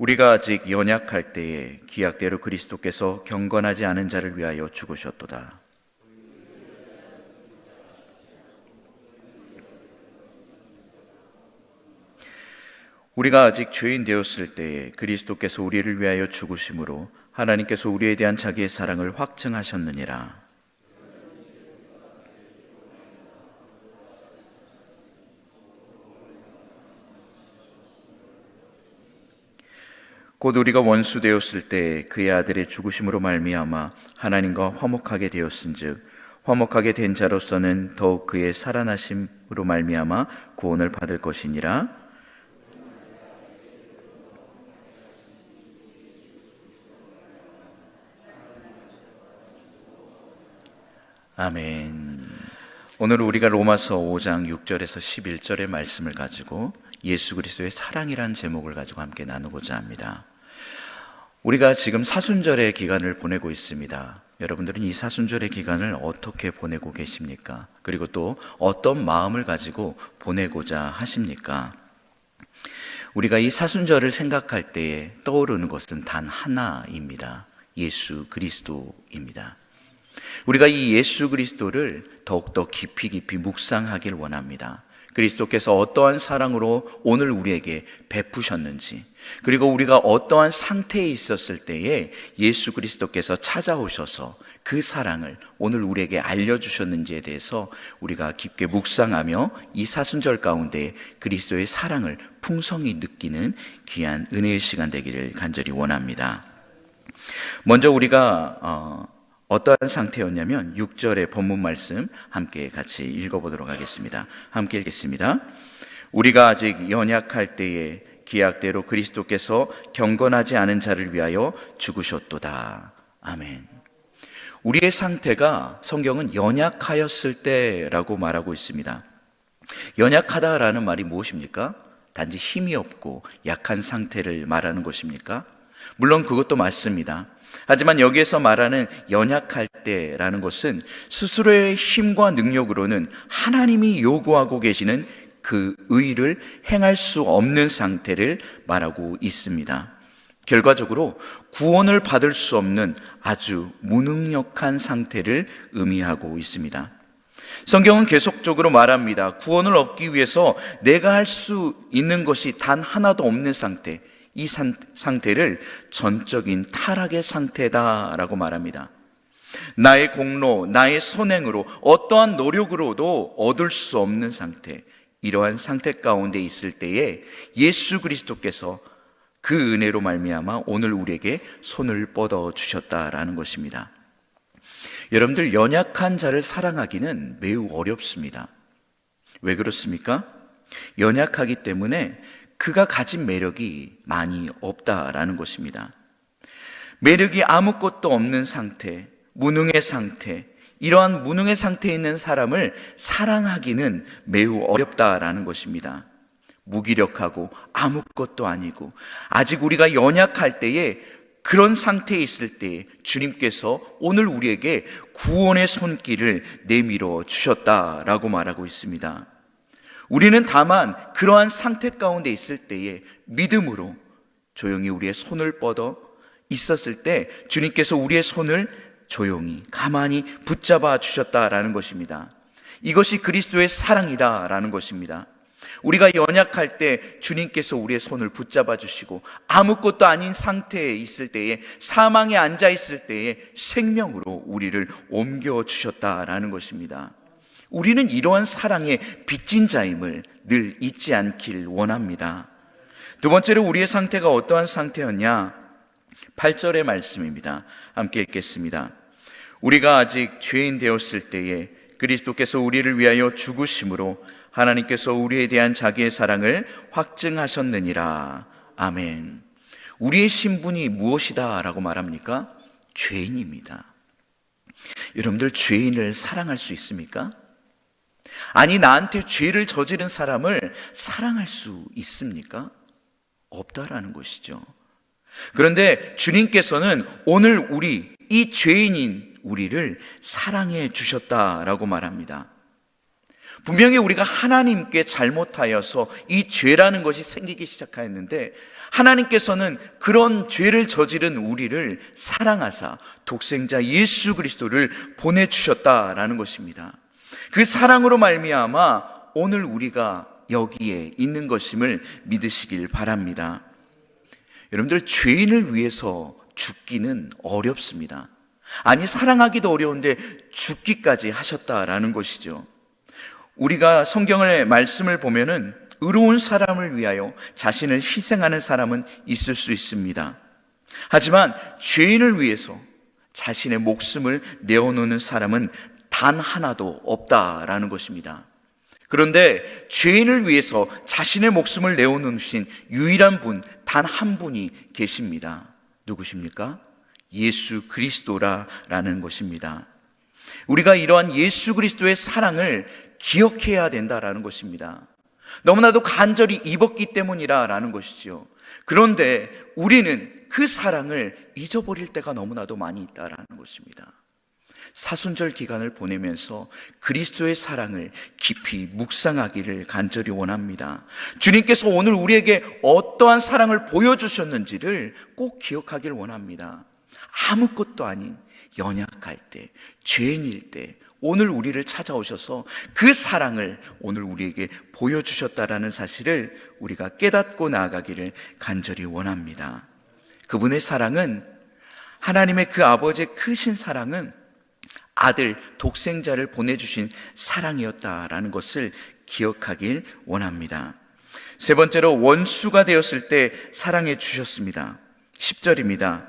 우리가 아직 연약할 때에 기약대로 그리스도께서 경건하지 않은 자를 위하여 죽으셨도다. 우리가 아직 죄인 되었을 때에 그리스도께서 우리를 위하여 죽으심으로 하나님께서 우리에 대한 자기의 사랑을 확증하셨느니라. 곧 우리가 원수 되었을 때 그의 아들의 죽으심으로 말미암아 하나님과 화목하게 되었은즉 화목하게 된 자로서는 더욱 그의 살아나심으로 말미암아 구원을 받을 것이니라. 아멘. 오늘 우리가 로마서 5장 6절에서 11절의 말씀을 가지고 예수 그리스도의 사랑이란 제목을 가지고 함께 나누고자 합니다. 우리가 지금 사순절의 기간을 보내고 있습니다. 여러분들은 이 사순절의 기간을 어떻게 보내고 계십니까? 그리고 또 어떤 마음을 가지고 보내고자 하십니까? 우리가 이 사순절을 생각할 때에 떠오르는 것은 단 하나입니다. 예수 그리스도입니다. 우리가 이 예수 그리스도를 더욱더 깊이 묵상하길 원합니다. 그리스도께서 어떠한 사랑으로 오늘 우리에게 베푸셨는지, 그리고 우리가 어떠한 상태에 있었을 때에 예수 그리스도께서 찾아오셔서 그 사랑을 오늘 우리에게 알려주셨는지에 대해서 우리가 깊게 묵상하며 이 사순절 가운데 그리스도의 사랑을 풍성히 느끼는 귀한 은혜의 시간 되기를 간절히 원합니다. 먼저 우리가 어떠한 상태였냐면 6절의 본문 말씀 함께 같이 읽어보도록 하겠습니다. 함께 읽겠습니다. 우리가 아직 연약할 때에 기약대로 그리스도께서 경건하지 않은 자를 위하여 죽으셨도다. 아멘. 우리의 상태가 성경은 연약하였을 때라고 말하고 있습니다. 연약하다라는 말이 무엇입니까? 단지 힘이 없고 약한 상태를 말하는 것입니까? 물론 그것도 맞습니다. 하지만 여기에서 말하는 연약할 때라는 것은 스스로의 힘과 능력으로는 하나님이 요구하고 계시는 그 의를 행할 수 없는 상태를 말하고 있습니다. 결과적으로 구원을 받을 수 없는 아주 무능력한 상태를 의미하고 있습니다. 성경은 계속적으로 말합니다. 구원을 얻기 위해서 내가 할 수 있는 것이 단 하나도 없는 상태, 이 상태를 전적인 타락의 상태다라고 말합니다. 나의 공로, 나의 선행으로 어떠한 노력으로도 얻을 수 없는 상태, 이러한 상태 가운데 있을 때에 예수 그리스도께서 그 은혜로 말미암아 오늘 우리에게 손을 뻗어 주셨다라는 것입니다. 여러분들, 연약한 자를 사랑하기는 매우 어렵습니다. 왜 그렇습니까? 연약하기 때문에 그가 가진 매력이 많이 없다라는 것입니다. 매력이 아무것도 없는 상태, 무능의 상태, 이러한 무능의 상태에 있는 사람을 사랑하기는 매우 어렵다라는 것입니다. 무기력하고 아무것도 아니고 아직 우리가 연약할 때에 그런 상태에 있을 때에 주님께서 오늘 우리에게 구원의 손길을 내밀어 주셨다라고 말하고 있습니다. 우리는 다만 그러한 상태 가운데 있을 때에 믿음으로 조용히 우리의 손을 뻗어 있었을 때 주님께서 우리의 손을 조용히 가만히 붙잡아 주셨다라는 것입니다. 이것이 그리스도의 사랑이다라는 것입니다. 우리가 연약할 때 주님께서 우리의 손을 붙잡아 주시고 아무것도 아닌 상태에 있을 때에, 사망에 앉아 있을 때에 생명으로 우리를 옮겨 주셨다라는 것입니다. 우리는 이러한 사랑의 빚진 자임을 늘 잊지 않길 원합니다. 두 번째로 우리의 상태가 어떠한 상태였냐? 8절의 말씀입니다. 함께 읽겠습니다. 우리가 아직 죄인 되었을 때에 그리스도께서 우리를 위하여 죽으심으로 하나님께서 우리에 대한 자기의 사랑을 확증하셨느니라. 아멘. 우리의 신분이 무엇이다 라고 말합니까? 죄인입니다. 여러분들, 죄인을 사랑할 수 있습니까? 아니, 나한테 죄를 저지른 사람을 사랑할 수 있습니까? 없다라는 것이죠. 그런데 주님께서는 오늘 이 죄인인 우리를 사랑해 주셨다라고 말합니다. 분명히 우리가 하나님께 잘못하여서 이 죄라는 것이 생기기 시작하였는데, 하나님께서는 그런 죄를 저지른 우리를 사랑하사 독생자 예수 그리스도를 보내주셨다라는 것입니다. 그 사랑으로 말미암아 오늘 우리가 여기에 있는 것임을 믿으시길 바랍니다. 여러분들, 죄인을 위해서 죽기는 어렵습니다. 아니, 사랑하기도 어려운데 죽기까지 하셨다라는 것이죠. 우리가 성경의 말씀을 보면은 의로운 사람을 위하여 자신을 희생하는 사람은 있을 수 있습니다. 하지만 죄인을 위해서 자신의 목숨을 내어놓는 사람은 단 하나도 없다라는 것입니다. 그런데 죄인을 위해서 자신의 목숨을 내어놓으신 유일한 분, 단 한 분이 계십니다. 누구십니까? 예수 그리스도라는 것입니다. 우리가 이러한 예수 그리스도의 사랑을 기억해야 된다라는 것입니다. 너무나도 간절히 입었기 때문이라는 것이죠. 그런데 우리는 그 사랑을 잊어버릴 때가 너무나도 많이 있다라는 것입니다. 사순절 기간을 보내면서 그리스도의 사랑을 깊이 묵상하기를 간절히 원합니다. 주님께서 오늘 우리에게 어떠한 사랑을 보여주셨는지를 꼭 기억하길 원합니다. 아무것도 아닌 연약할 때, 죄인일 때 오늘 우리를 찾아오셔서 그 사랑을 오늘 우리에게 보여주셨다라는 사실을 우리가 깨닫고 나아가기를 간절히 원합니다. 그분의 사랑은, 하나님의 그 아버지의 크신 사랑은 아들 독생자를 보내주신 사랑이었다라는 것을 기억하길 원합니다. 세 번째로, 원수가 되었을 때 사랑해 주셨습니다. 10절입니다.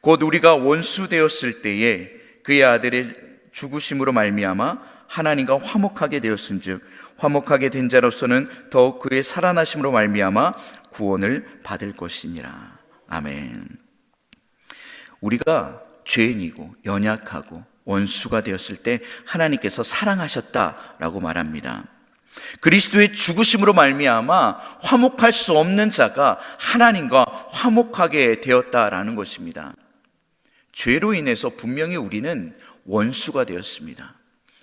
곧 우리가 원수 되었을 때에 그의 아들의 죽으심으로 말미암아 하나님과 화목하게 되었은즉 화목하게 된 자로서는 더욱 그의 살아나심으로 말미암아 구원을 받을 것이니라. 아멘. 우리가 죄인이고 연약하고 원수가 되었을 때 하나님께서 사랑하셨다라고 말합니다. 그리스도의 죽으심으로 말미암아 화목할 수 없는 자가 하나님과 화목하게 되었다라는 것입니다. 죄로 인해서 분명히 우리는 원수가 되었습니다.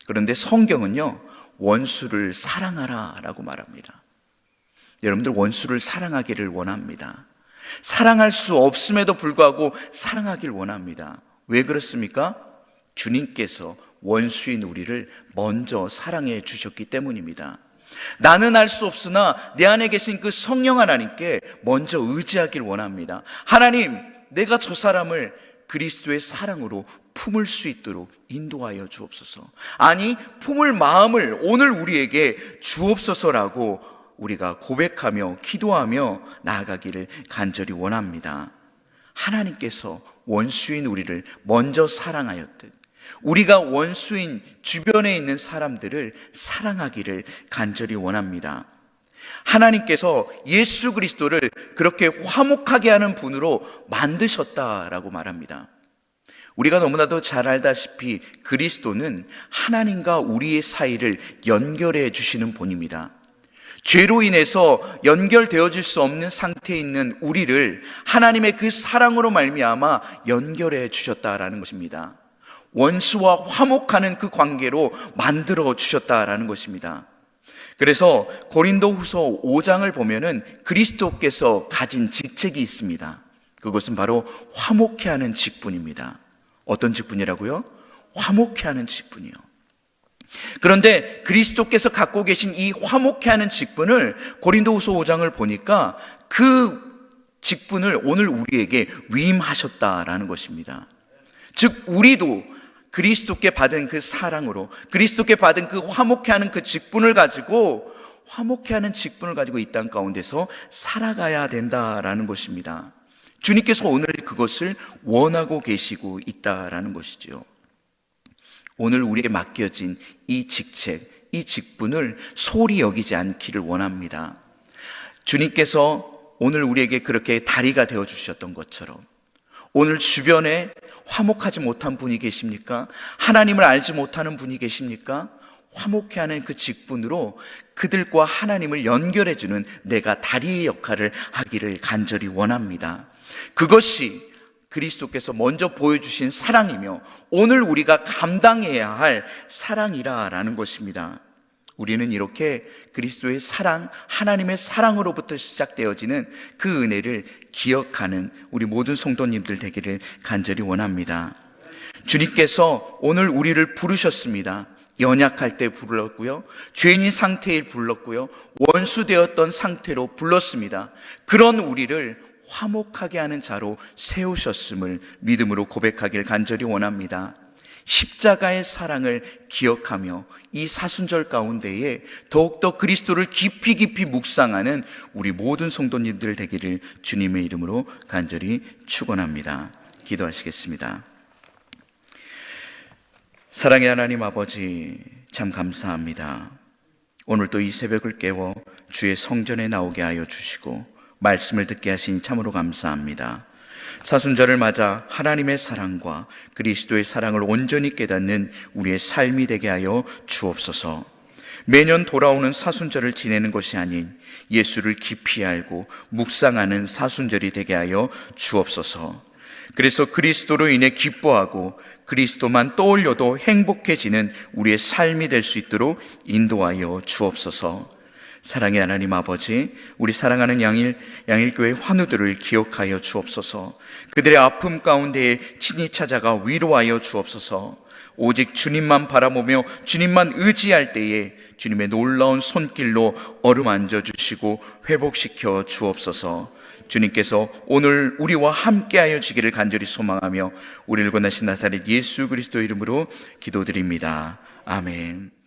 그런데 성경은요, 원수를 사랑하라 라고 말합니다. 여러분들, 원수를 사랑하기를 원합니다. 사랑할 수 없음에도 불구하고 사랑하길 원합니다. 왜 그렇습니까? 주님께서 원수인 우리를 먼저 사랑해 주셨기 때문입니다. 나는 알 수 없으나 내 안에 계신 그 성령 하나님께 먼저 의지하길 원합니다. 하나님, 내가 저 사람을 그리스도의 사랑으로 품을 수 있도록 인도하여 주옵소서. 아니, 품을 마음을 오늘 우리에게 주옵소서라고 우리가 고백하며 기도하며 나아가기를 간절히 원합니다. 하나님께서 원수인 우리를 먼저 사랑하였듯 우리가 원수인 주변에 있는 사람들을 사랑하기를 간절히 원합니다. 하나님께서 예수 그리스도를 그렇게 화목하게 하는 분으로 만드셨다라고 말합니다. 우리가 너무나도 잘 알다시피 그리스도는 하나님과 우리의 사이를 연결해 주시는 분입니다. 죄로 인해서 연결되어질 수 없는 상태에 있는 우리를 하나님의 그 사랑으로 말미암아 연결해 주셨다라는 것입니다. 원수와 화목하는 그 관계로 만들어 주셨다라는 것입니다. 그래서 고린도후서 5장을 보면은 그리스도께서 가진 직책이 있습니다. 그것은 바로 화목케 하는 직분입니다. 어떤 직분이라고요? 화목케 하는 직분이요. 그런데 그리스도께서 갖고 계신 이 화목케 하는 직분을 고린도후서 5장을 보니까 그 직분을 오늘 우리에게 위임하셨다라는 것입니다. 즉, 우리도 그리스도께 받은 그 사랑으로, 그리스도께 받은 그 화목케 하는 그 직분을 가지고, 화목케 하는 직분을 가지고 이 땅 가운데서 살아가야 된다라는 것입니다. 주님께서 오늘 그것을 원하고 계시고 있다라는 것이죠. 오늘 우리에게 맡겨진 이 직책, 이 직분을 소홀히 여기지 않기를 원합니다. 주님께서 오늘 우리에게 그렇게 다리가 되어주셨던 것처럼 오늘 주변에 화목하지 못한 분이 계십니까? 하나님을 알지 못하는 분이 계십니까? 화목케 하는 그 직분으로 그들과 하나님을 연결해주는 내가 다리의 역할을 하기를 간절히 원합니다. 그것이 그리스도께서 먼저 보여주신 사랑이며 오늘 우리가 감당해야 할 사랑이라는 것입니다. 우리는 이렇게 그리스도의 사랑, 하나님의 사랑으로부터 시작되어지는 그 은혜를 기억하는 우리 모든 성도님들 되기를 간절히 원합니다. 주님께서 오늘 우리를 부르셨습니다. 연약할 때 불렀고요, 죄인인 상태에 불렀고요, 원수되었던 상태로 불렀습니다. 그런 우리를 화목하게 하는 자로 세우셨음을 믿음으로 고백하길 간절히 원합니다. 십자가의 사랑을 기억하며 이 사순절 가운데에 더욱더 그리스도를 깊이 깊이 묵상하는 우리 모든 성도님들 되기를 주님의 이름으로 간절히 축원합니다. 기도하시겠습니다. 사랑의 하나님 아버지, 참 감사합니다. 오늘 또 이 새벽을 깨워 주의 성전에 나오게 하여 주시고 말씀을 듣게 하시니 참으로 감사합니다. 사순절을 맞아 하나님의 사랑과 그리스도의 사랑을 온전히 깨닫는 우리의 삶이 되게 하여 주옵소서. 매년 돌아오는 사순절을 지내는 것이 아닌 예수를 깊이 알고 묵상하는 사순절이 되게 하여 주옵소서. 그래서 그리스도로 인해 기뻐하고 그리스도만 떠올려도 행복해지는 우리의 삶이 될 수 있도록 인도하여 주옵소서. 사랑의 하나님 아버지, 우리 사랑하는 양일교회 환우들을 기억하여 주옵소서. 그들의 아픔 가운데에 친히 찾아가 위로하여 주옵소서. 오직 주님만 바라보며 주님만 의지할 때에 주님의 놀라운 손길로 어루만져 주시고 회복시켜 주옵소서. 주님께서 오늘 우리와 함께하여 주기를 간절히 소망하며 우리를 권하신 나사렛 예수 그리스도 이름으로 기도드립니다. 아멘.